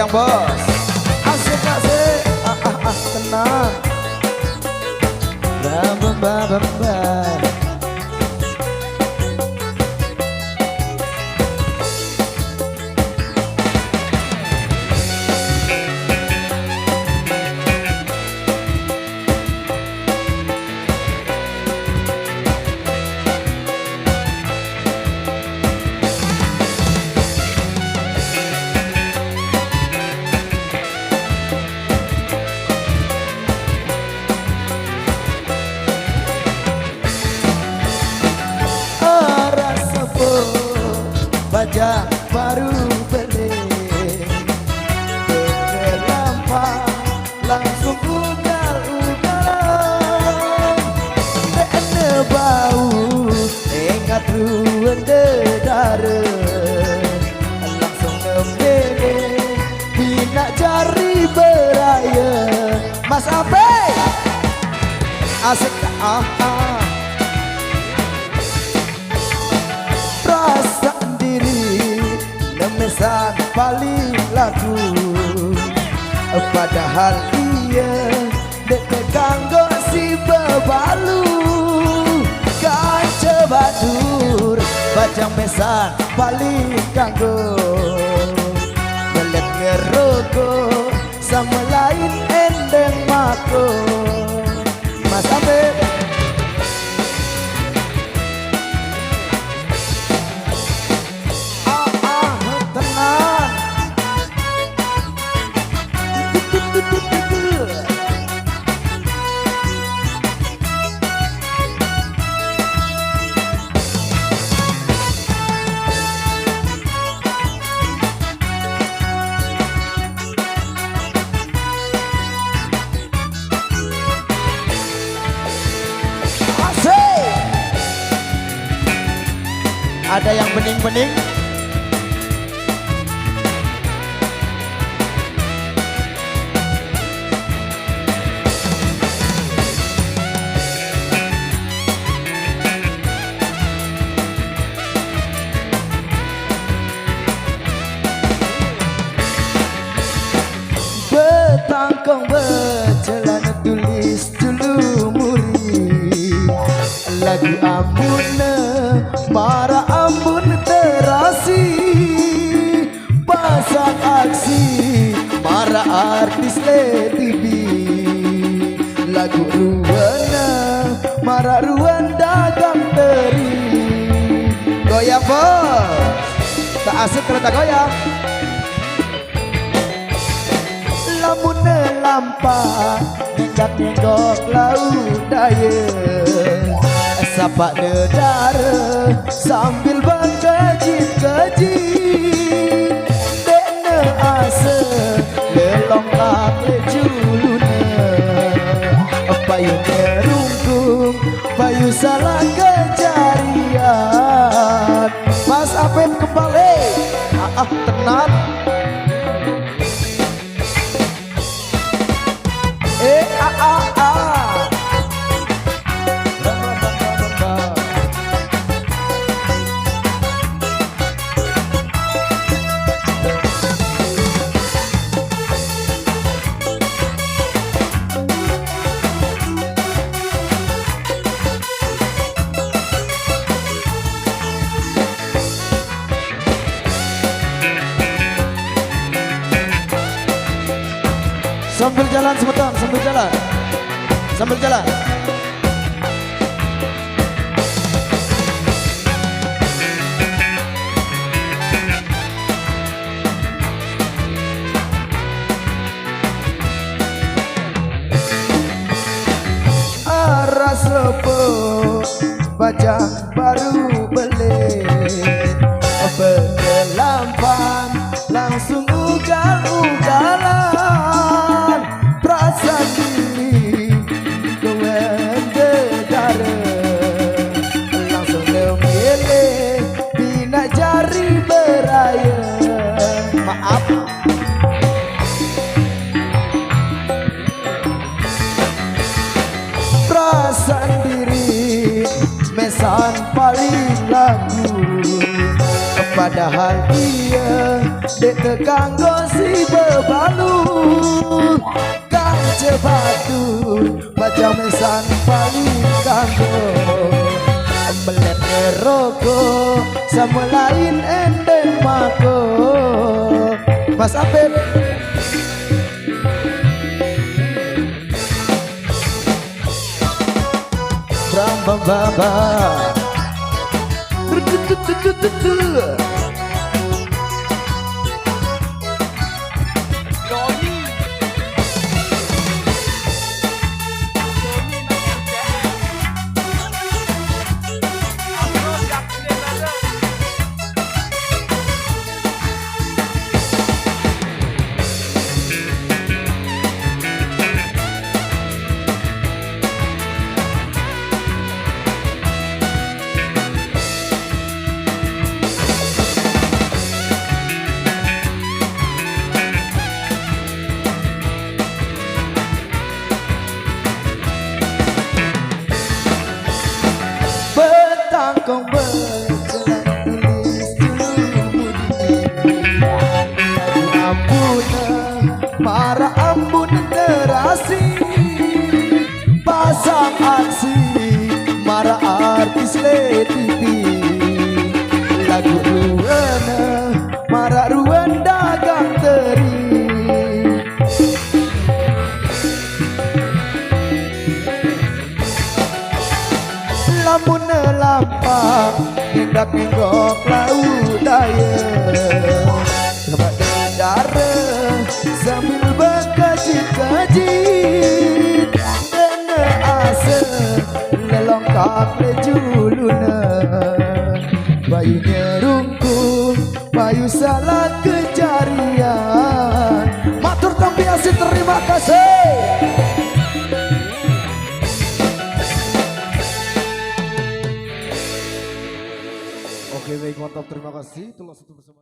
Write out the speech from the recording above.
goyang bos. Asik asik, tenang. Ba. Bajak baru beli bergelampa langsung ugal-ugalan dene bau ingat ruang dedara langsung ngembele bina jari beraya Mas Ape asik perasaan diri nemesan paling laku padahal dia dek kanggo si bebalu kaca batur bajang mesan paling kanggo melet ngeroko sama lain endeng mako Mas Abe ada yang bening-bening betangkong berjalan tulis dulu muri lagu ambune para ambun terasi pasang aksi para artis le-TV lagu ruana mara ruan dagang teri goyang bos tak asik kalau tak goyang lamun lampak dicak nenggok laut daya sapak nedara sambil berkejit-kejit dene ase lelong lake juluna payu nerungkung payu salah kejarian Mas Apep kembali tenang sambil jalan sebentar, sambil jalan. Aras lepuk, bajang baru beli, bergelampan langsung ugal-ugalan. Perasaan diri kewen dedara langsung memilih bina jari beraya maaf perasaan diri mesan paling laku padahal dia dek tekanggo si bebalu kang cebatur baca mesan paling kanggo melet ngeroko sama lain enden mako Mas Apip Bram baba Kong berjalan tulis dulu lagu ambuna para ambun terasi pasang aksi mara artis le TV lagu ruana mara ruan dagang teri lamun lampang tindak minggok laut daya lebat dara sambil berkajit-kajit kena asa lelongkap lejuluna bayunya rungkung bayu salah kejarian matur tampi asih terima kasih. Oke baik mantap terima kasih. Itulah satu bersama.